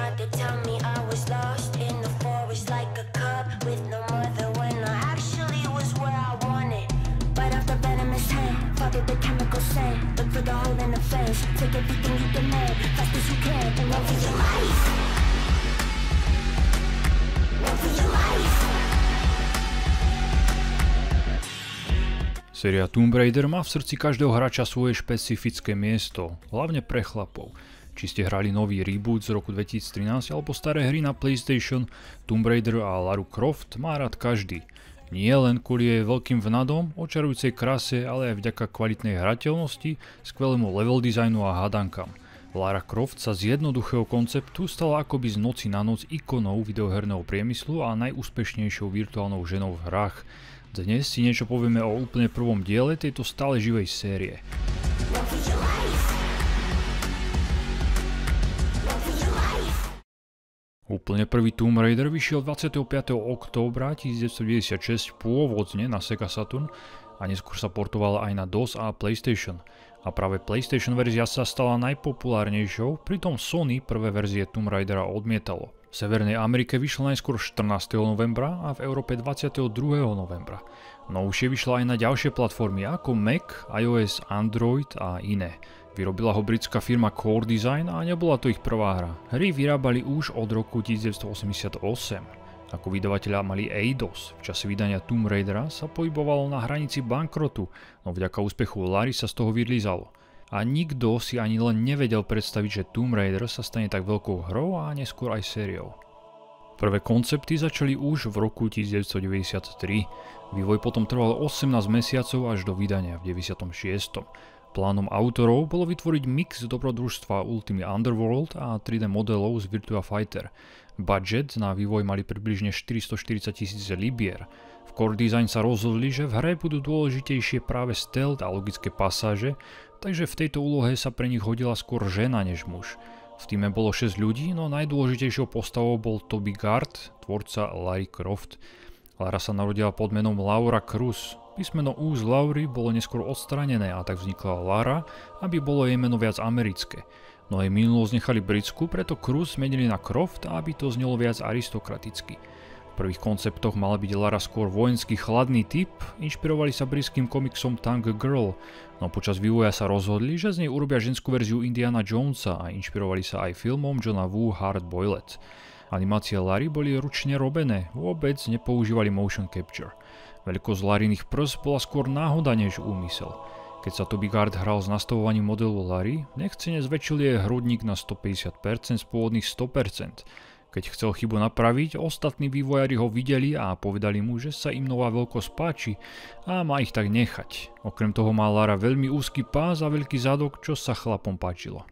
tried to tell me I was lost in the forest like a cub with no mother when I actually was where I wanted. Bite off the venomous hand, follow the chemical scent. Look for the hole in the fence, take everything you demand, fast as you can, and run for your life. Run for your life. Séria Tomb Raider má v srdci každého hráča svoje špecifické miesto, hlavne pre chlapov. Či ste hrali nový reboot z roku 2013 alebo staré hry na PlayStation, Tomb Raider a Lara Croft má rád každý. Nie len kvôli jej veľkým vnadom, očarujúcej krase, ale aj vďaka kvalitnej hrateľnosti, skvelému level designu a hádankám. Lara Croft sa z jednoduchého konceptu stala akoby z noci na noc ikonou videoherného priemyslu a najúspešnejšou virtuálnou ženou v hrách. Dnes si niečo povieme o úplne prvom diele tejto stále živej série. Úplne prvý Tomb Raider vyšiel 25. októbra 1996 pôvodne na Sega Saturn a neskôr sa portoval aj na DOS a PlayStation. A práve PlayStation verzia sa stala najpopulárnejšou, pritom Sony prvé verzie Tomb Raidera odmietalo. V Severnej Amerike vyšla najskôr 14. novembra a v Európe 22. novembra. Novšie vyšla aj na ďalšie platformy ako Mac, iOS, Android a iné. Vyrobila ho britská firma Core Design a nebola to ich prvá hra. Hry vyrábali už od roku 1988. Ako vydavateľa mali Eidos. V čase vydania Tomb Raidera sa pohybovalo na hranici bankrotu, no vďaka úspechu Lary sa z toho vylízalo. A nikto si ani len nevedel predstaviť, že Tomb Raider sa stane tak veľkou hrou a neskôr aj sériou. Prvé koncepty začali už v roku 1993. Vývoj potom trval 18 mesiacov až do vydania v 96. Plánom autorov bolo vytvoriť mix dobrodružstva Ultimate Underworld a 3D modelov z Virtua Fighter. Budget na vývoj mali približne 440 000 libier. V Core Design sa rozhodli, že v hre budú dôležitejšie práve stealth a logické pasáže, takže v tejto úlohe sa pre nich hodila skôr žena než muž. V týme bolo 6 ľudí, no najdôležitejšou postavou bol Toby Gard, tvorca Lara Croft. Lara sa narodila pod menom Laura Cruz. Písmeno U z Laury bolo neskôr odstranené a tak vznikla Lara, aby bolo jej meno viac americké. No jej minulosť nechali britskú, preto Cruz zmenili na Croft, aby to znelo viac aristokraticky. V prvých konceptoch mala byť Lara skôr vojenský chladný typ, inšpirovali sa britským komiksom Tank Girl, no počas vývoja sa rozhodli, že z nej urobia ženskú verziu Indiana Jonesa a inšpirovali sa aj filmom Johna Woo Hard Boiled. Animácie Lary boli ručne robené, vôbec nepoužívali motion capture. Veľkosť Laryných prs bola skôr náhoda než úmysel. Keď sa Toby Gard hral s nastavovaním modelu Lary, nechcene zväčšil jej hrudník na 150% z pôvodných 100%. Keď chcel chybu napraviť, ostatní vývojári ho videli a povedali mu, že sa im nová veľkosť páči a má ich tak nechať. Okrem toho má Lara veľmi úzky pás a veľký zadok, čo sa chlapom páčilo.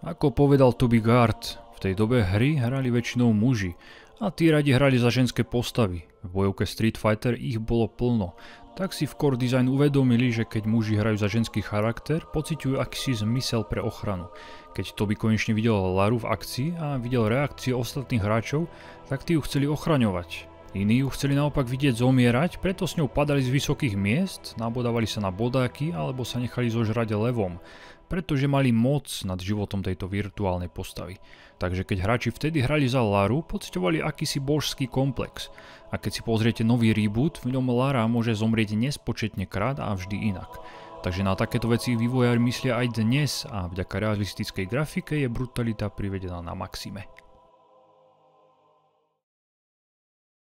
Ako povedal Toby Gard, v tej dobe hry hrali väčšinou muži a tí radi hrali za ženské postavy. V bojovke Street Fighter ich bolo plno, tak si v Core Design uvedomili, že keď muži hrajú za ženský charakter, pociťujú akýsi zmysel pre ochranu. Keď Toby konečne videl Laru v akcii a videl reakcie ostatných hráčov, tak tí ju chceli ochraňovať. Iní ju chceli naopak vidieť zomierať, preto s ňou padali z vysokých miest, nabodávali sa na bodáky alebo sa nechali zožrať levom, pretože mali moc nad životom tejto virtuálnej postavy. Takže keď hráči vtedy hrali za Laru, pociťovali akýsi božský komplex. A keď si pozriete nový reboot, v ňom Lara môže zomrieť nespočetne krát a vždy inak. Takže na takéto veci vývojári myslia aj dnes a vďaka realistickej grafike je brutalita privedená na maxime.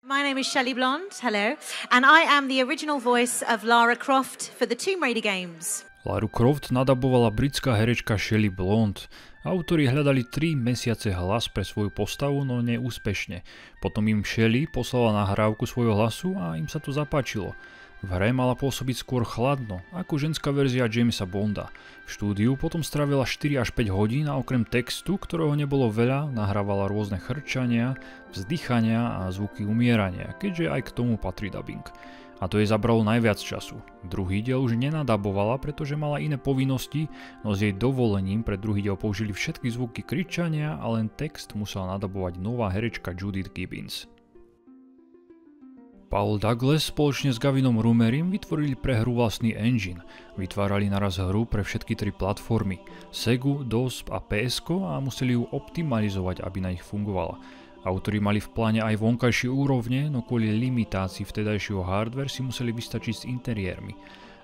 My name is Shelley Blond, hello, and I am the original voice of Lara Croft for the Tomb Raider games. Laru Croft nadabovala britská herečka Shelley Blond. Autori hľadali 3 mesiace hlas pre svoju postavu, no neúspešne. Potom im Shelley poslala nahrávku svojho hlasu a im sa to zapáčilo. V hre mala pôsobiť skôr chladno, ako ženská verzia Jamesa Bonda. V štúdiu potom strávila 4 až 5 hodín a okrem textu, ktorého nebolo veľa, nahrávala rôzne chrčania, vzdychania a zvuky umierania, keďže aj k tomu patrí dubbing. A to jej zabralo najviac času. Druhý diel už nenadabovala, pretože mala iné povinnosti, no s jej dovolením pre druhý diel použili všetky zvuky kričania a len text musela nadabovať nová herečka Judith Gibbons. Paul Douglas spoločne s Gavinom Rumerim vytvorili pre hru vlastný engine. Vytvárali naraz hru pre všetky tri platformy Segu, DOS a PS a museli ju optimalizovať, aby na nich fungovala. Autori mali v pláne aj vonkajšie úrovne, no kvôli limitácii vtedajšieho hardware si museli vystačiť s interiérmi.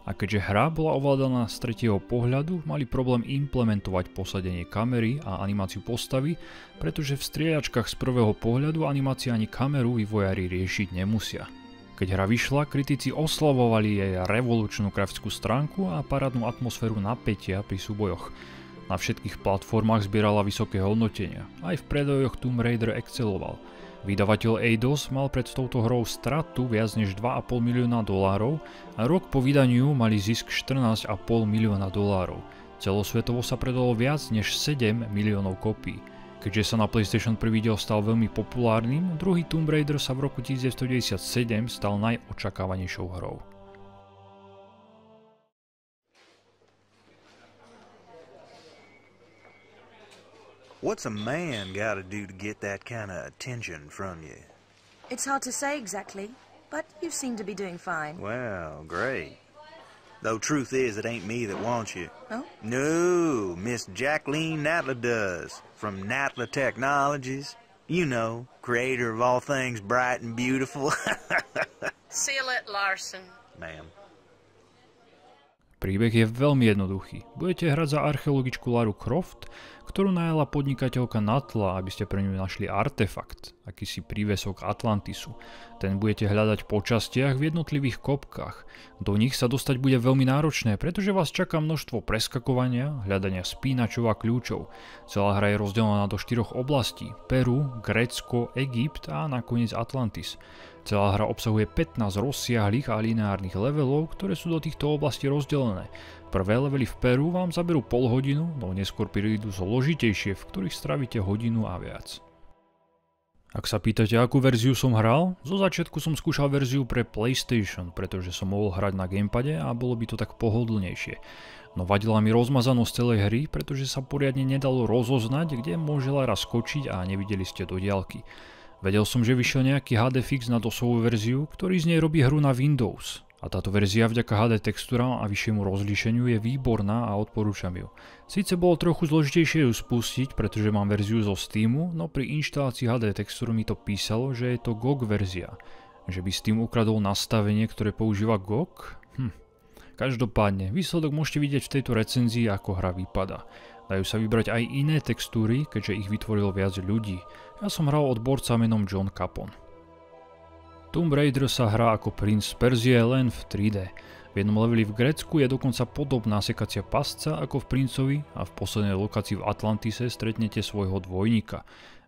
A keďže hra bola ovládaná z tretieho pohľadu, mali problém implementovať posadenie kamery a animáciu postavy, pretože v strieľačkách z prvého pohľadu animácia ani kameru vývojári riešiť nemusia. Keď hra vyšla, kritici oslavovali jej revolučnú grafickú stránku a parádnu atmosféru napätia pri súbojoch. Na všetkých platformách zbierala vysoké hodnotenia, aj v predajoch Tomb Raider exceloval. Vydavateľ Eidos mal pred touto hrou stratu viac než $2,5 milióna a rok po vydaniu mali zisk $14,5 milióna. Celosvetovo sa predalo viac než 7 miliónov kópií. Keďže sa na PlayStation 1 diel stal veľmi populárnym, druhý Tomb Raider sa v roku 1997 stal najočakávanejšou hrou. What's a man gotta do to get that kind of attention from you? It's hard to say exactly, but you seem to be doing fine. Well, great. Though truth is, it ain't me that wants you. Oh? No, Miss Jacqueline Natla does, from Natla Technologies. You know, creator of all things bright and beautiful. Seal it, Larson. Ma'am. Príbeh je veľmi jednoduchý. Budete hrať za archeologičku Laru Croft, ktorú najala podnikateľka Natla, aby ste pre ňu našli artefakt, akýsi prívesok Atlantisu. Ten budete hľadať po častiach v jednotlivých kopkách. Do nich sa dostať bude veľmi náročné, pretože vás čaká množstvo preskakovania, hľadania spínačov a kľúčov. Celá hra je rozdelená do 4 oblastí: Peru, Grécko, Egypt a nakoniec Atlantis. Celá hra obsahuje 15 rozsiahlych a lineárnych levelov, ktoré sú do týchto oblastí rozdelené. Prvé levely v Peru vám zaberú pol hodinu, no neskôr prídu zložitejšie, v ktorých strávite hodinu a viac. Ak sa pýtate, akú verziu som hral, zo začiatku som skúšal verziu pre PlayStation, pretože som mohol hrať na gamepade a bolo by to tak pohodlnejšie. No vadila mi rozmazanosť celej hry, pretože sa poriadne nedalo rozoznať, kde môže Lara skočiť a nevideli ste do diaľky. Vedel som, že vyšiel nejaký HD fix na DOSovú verziu, ktorý z nej robí hru na Windows. A táto verzia vďaka HD textúram a vyššiemu rozlíšeniu je výborná a odporúčam ju. Síce bolo trochu zložitejšie ju spustiť, pretože mám verziu zo Steamu, no pri inštalácii HD textúr mi to písalo, že je to GOG verzia. Že by Steam ukradol nastavenie, ktoré používa GOG? Každopádne, výsledok môžete vidieť v tejto recenzii, ako hra vypadá. Dajú sa vybrať aj iné textúry, keďže ich vytvorilo viac ľudí. Ja som hral odborca menom John Capon. Tomb Raider sa hrá ako princ Perzie len v 3D. V jednom leveli v Grécku je dokonca podobná sekacia pasca ako v Princovi a v poslednej lokácii v Atlantise stretnete svojho dvojníka.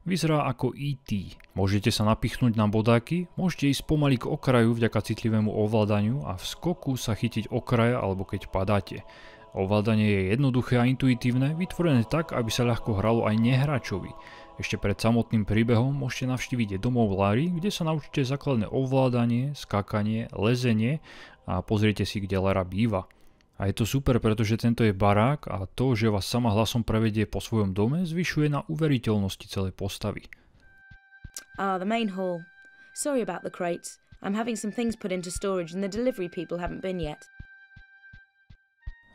Vyzerá ako E.T. Môžete sa napichnúť na bodáky, môžete ísť pomaly k okraju vďaka citlivému ovládaniu a v skoku sa chytiť okraja alebo keď padáte. Ovládanie je jednoduché a intuitívne, vytvorené tak, aby sa ľahko hralo aj nehráčovi. Ešte pred samotným príbehom môžete navštíviť domov Lary, kde sa naučíte základné ovládanie, skákanie, lezenie a pozriete si, kde Lara býva. A je to super, pretože tento je barák a to, že vás sama hlasom prevedie po svojom dome, zvyšuje na uveriteľnosti celej postavy. The main hall. Sorry about the crates. I'm having some things put into storage and the delivery people haven't been yet.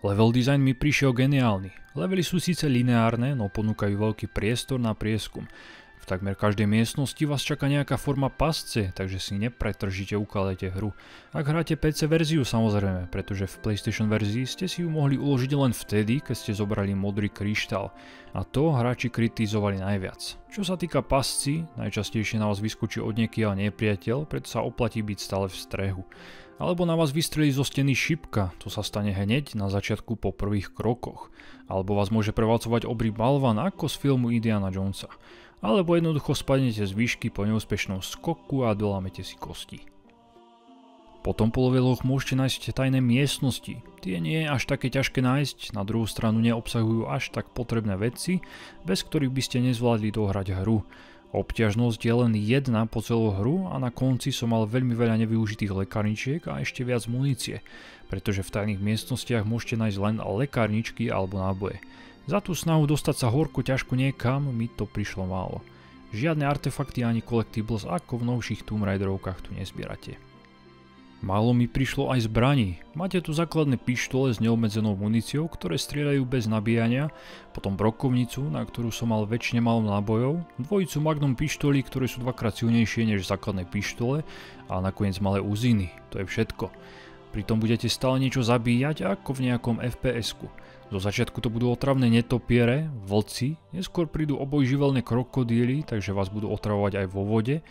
Level design mi prišiel geniálny. Levely sú síce lineárne, no ponúkajú veľký priestor na prieskum. V takmer každej miestnosti vás čaká nejaká forma pasce, takže si nepretržite ukladajte hru. Ak hráte PC verziu samozrejme, pretože v PlayStation verzii ste si ju mohli uložiť len vtedy, keď ste zobrali modrý kryštál. A to hráči kritizovali najviac. Čo sa týka pasci, najčastejšie na vás vyskočí odniekiaľ nepriateľ, preto sa oplatí byť stále v strehu. Alebo na vás vystrelí zo steny šipka, to sa stane hneď na začiatku po prvých krokoch. Alebo vás môže prevalcovať obrý balvan ako z filmu Indiana Jonesa. Alebo jednoducho spadnete z výšky po neúspešnom skoku a dolámete si kosti. Potom po leveloch môžete nájsť tajné miestnosti. Tie nie je až také ťažké nájsť, na druhú stranu neobsahujú až tak potrebné veci, bez ktorých by ste nezvládli dohrať hru. Obťažnosť je len jedna po celú hru a na konci som mal veľmi veľa nevyužitých lekárničiek a ešte viac munície, pretože v tajných miestnostiach môžete nájsť len lekárničky alebo náboje. Za tú snahu dostať sa horko ťažko niekam mi to prišlo málo. Žiadne artefakty ani collectibles ako v novších Tomb Raiderovkách tu nezbierate. Málo mi prišlo aj zbraní. Máte tu základné pištole s neobmedzenou muníciou, ktoré strieľajú bez nabíjania, potom brokovnicu, na ktorú som mal väčšine málo nábojov, dvojicu magnum pištolí, ktoré sú dvakrát silnejšie než základné pištole a nakoniec malé uziny. To je všetko. Pritom budete stále niečo zabíjať ako v nejakom FPS-ku. Zo začiatku to budú otravné netopiere, vlci, neskôr prídu obojživelné krokodíly, takže vás budú otravovať aj vo vode,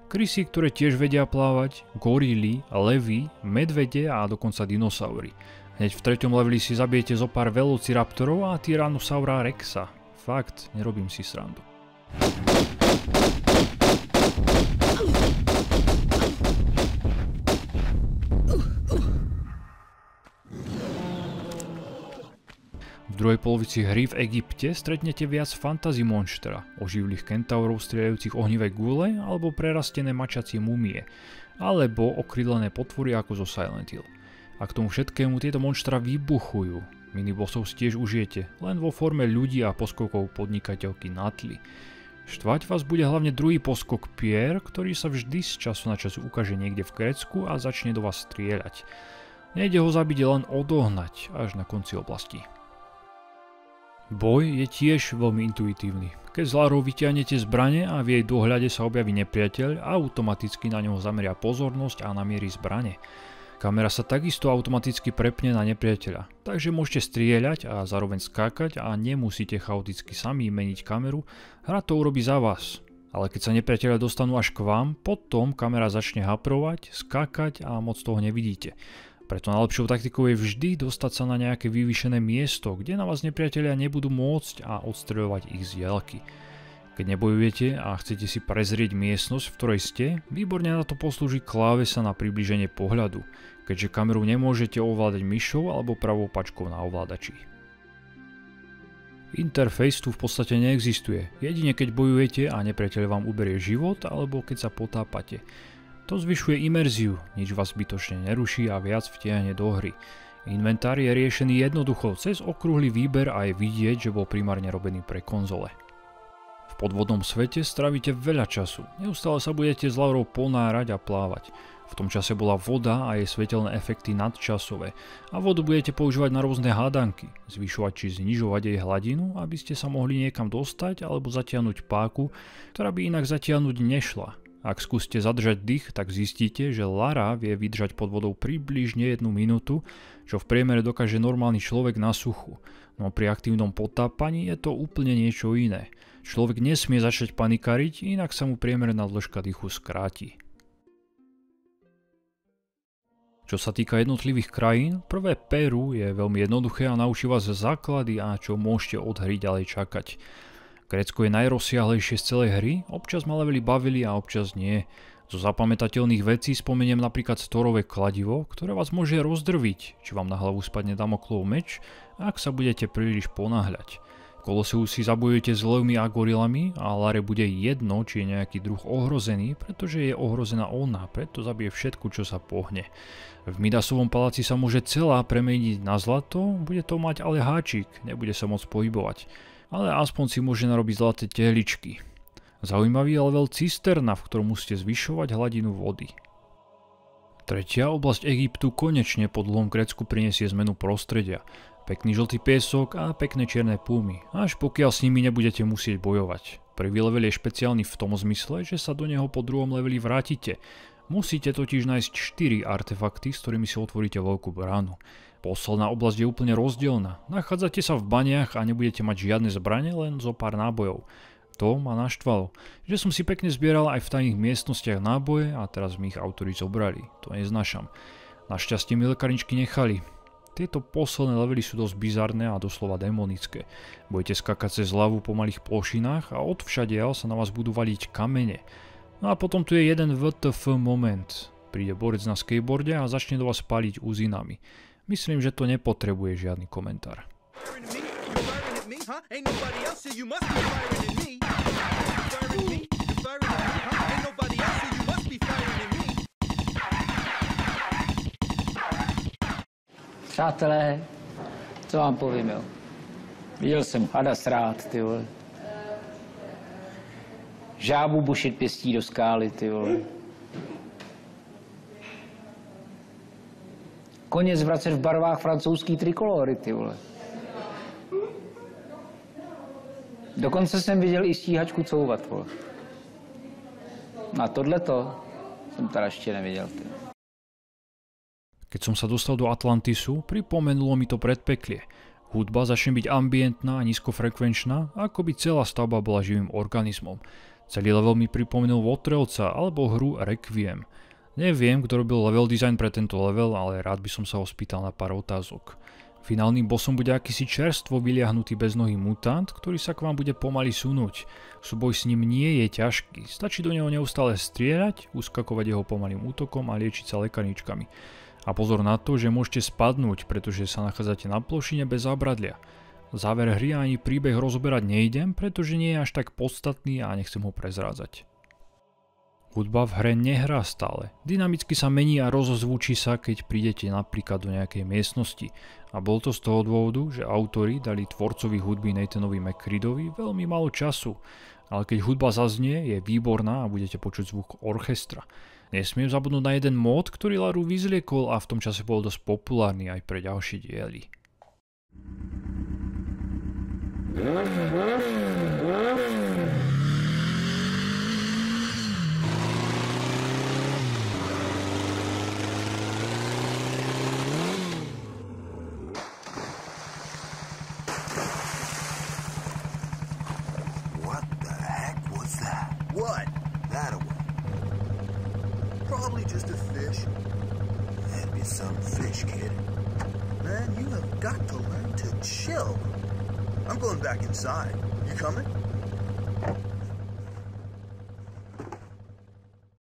krysy, ktoré tiež vedia plávať, gorily, levy, medvede a dokonca dinosaury. Hneď v 3. leveli si zabijete zo pár velociraptorov a Tyrannosaura Rexa. Fakt, nerobím si srandu. V druhej polovici hry v Egypte stretnete viac fantasy monštra, oživlých kentaurov strieľajúcich ohnivé gule alebo prerastené mačacie mumie, alebo okrídlené potvory ako zo Silent Hill. A k tomu všetkému tieto monštra vybuchujú. Minibossov si tiež užijete, len vo forme ľudí a poskokov podnikateľky Natly. Štvať vás bude hlavne druhý poskok Pierre, ktorý sa vždy z času na čas ukáže niekde v Grécku a začne do vás strieľať. Nejde ho zabiť, len odohnať až na konci oblasti. Boj je tiež veľmi intuitívny. Keď s Larou vytiahnete zbrane a v jej dohľade sa objaví nepriateľ, automaticky na ňoho zameria pozornosť a namierí zbrane. Kamera sa takisto automaticky prepne na nepriateľa, takže môžete strieľať a zároveň skákať a nemusíte chaoticky sami meniť kameru, hra to urobí za vás. Ale keď sa nepriateľia dostanú až k vám, potom kamera začne haprovať, skákať a moc toho nevidíte. Preto najlepšou taktikou je vždy dostať sa na nejaké vyvýšené miesto, kde na vás nepriatelia nebudú môcť a odstreľovať ich z diaľky. Keď nebojujete a chcete si prezrieť miestnosť, v ktorej ste, výborne na to poslúži klávesa na priblíženie pohľadu, keďže kameru nemôžete ovládať myšou alebo pravou pačkou na ovládači. Interface tu v podstate neexistuje, jedine keď bojujete a nepriateľ vám uberie život alebo keď sa potápate. To zvyšuje imerziu, nič vás zbytočne neruší a viac vtiahne do hry. Inventár je riešený jednoducho, cez okrúhly výber a je vidieť, že bol primárne robený pre konzole. V podvodnom svete stravíte veľa času, neustále sa budete s Laurou ponárať a plávať. V tom čase bola voda a jej svetelné efekty nadčasové a vodu budete používať na rôzne hádanky, zvyšovať či znižovať jej hladinu, aby ste sa mohli niekam dostať alebo zatiahnuť páku, ktorá by inak zatiahnuť nešla. Ak skúste zadržať dých, tak zistíte, že Lara vie vydržať pod vodou približne 1 minútu, čo v priemere dokáže normálny človek na suchu. No pri aktívnom potápaní je to úplne niečo iné. Človek nesmie začať panikariť, inak sa mu priemerná dĺžka dýchu skráti. Čo sa týka jednotlivých krajín, prvé Peru je veľmi jednoduché a naučí vás základy a čo môžete od hry ďalej čakať. Grécko je najrozsiahlejšie z celej hry, občas ma levely bavili a občas nie. Zo zapamätateľných vecí spomeniem napríklad Thorové kladivo, ktoré vás môže rozdrviť, či vám na hlavu spadne Damoklov meč, ak sa budete príliš ponáhľať. V Koloseu si zabojujete s levmi a gorilami a Lare bude jedno, či je nejaký druh ohrozený, pretože je ohrozená ona, preto zabije všetko, čo sa pohne. V Midasovom paláci sa môže celá premeniť na zlato, bude to mať ale háčik, nebude sa môcť pohybovať. Ale aspoň si môže narobiť zlaté tehličky. Zaujímavý je level cisterna, v ktorom musíte zvyšovať hladinu vody. Tretia oblasť Egyptu konečne po dlhom Grécku prinesie zmenu prostredia. Pekný žltý piesok a pekné čierne púmy, až pokiaľ s nimi nebudete musieť bojovať. Prvý level je špeciálny v tom zmysle, že sa do neho po druhom leveli vrátite. Musíte totiž nájsť 4 artefakty, s ktorými si otvoríte veľkú bránu. Posledná oblasť je úplne rozdielna. Nachádzate sa v baniach a nebudete mať žiadne zbrane, len zo pár nábojov. To ma naštvalo, že som si pekne zbieral aj v tajných miestnostiach náboje a teraz mi ich autori zobrali. To neznášam. Našťastie mi lekárničky nechali. Tieto posledné levely sú dosť bizarné a doslova demonické. Budete skakať cez hlavu po malých plošinách a odvšadiaľ sa na vás budú valiť kamene. No a potom tu je jeden WTF moment. Príde borec na skateboarde a začne do vás paliť uzinami. Myslím, že to nepotrebuje žiadny komentár. Přátelé, co vám povím, jo? Viděl jsem hada srát, ty vole. Žábu bušit pěstí do skály, ty vole. koně zvracet v barvách francouzský trikolory, ty vole. Dokonce jsem viděl i stíhačku couvat, vole. A tohleto jsem teda ještě neviděl, ty. Keď som sa dostal do Atlantisu, pripomenulo mi to predpeklie. Hudba začne byť ambientná a nízkofrekvenčná, ako by celá stavba bola živým organizmom. Celý level mi pripomenul Votrelca alebo hru Requiem. Neviem, kto robil level design pre tento level, ale rád by som sa ho spýtal na pár otázok. Finálnym bossom bude akýsi čerstvo vyliahnutý beznohý mutant, ktorý sa k vám bude pomaly sunúť. Súboj s ním nie je ťažký, stačí do neho neustále strieľať, uskakovať jeho pomalým útokom a liečiť sa lekaničkami. A pozor na to, že môžete spadnúť, pretože sa nachádzate na plošine bez zábradlia. Záver hry ani príbeh rozoberať nejdem, pretože nie je až tak podstatný a nechcem ho prezrádzať. Hudba v hre nehrá stále. Dynamicky sa mení a rozozvučí sa, keď prídete napríklad do nejakej miestnosti. A bol to z toho dôvodu, že autori dali tvorcovi hudby Nathanovi McCreadovi veľmi málo času. Ale keď hudba zaznie, je výborná a budete počuť zvuk orchestra. Nesmiem zabudnúť na jeden mód, ktorý Laru vyzliekol a v tom čase bol dosť populárny aj pre ďalšie diely. What the heck was that? What? That away. Probably just a fish. That'd be some fish, kid. Man, you have got to learn to chill. I'm going back inside. You coming?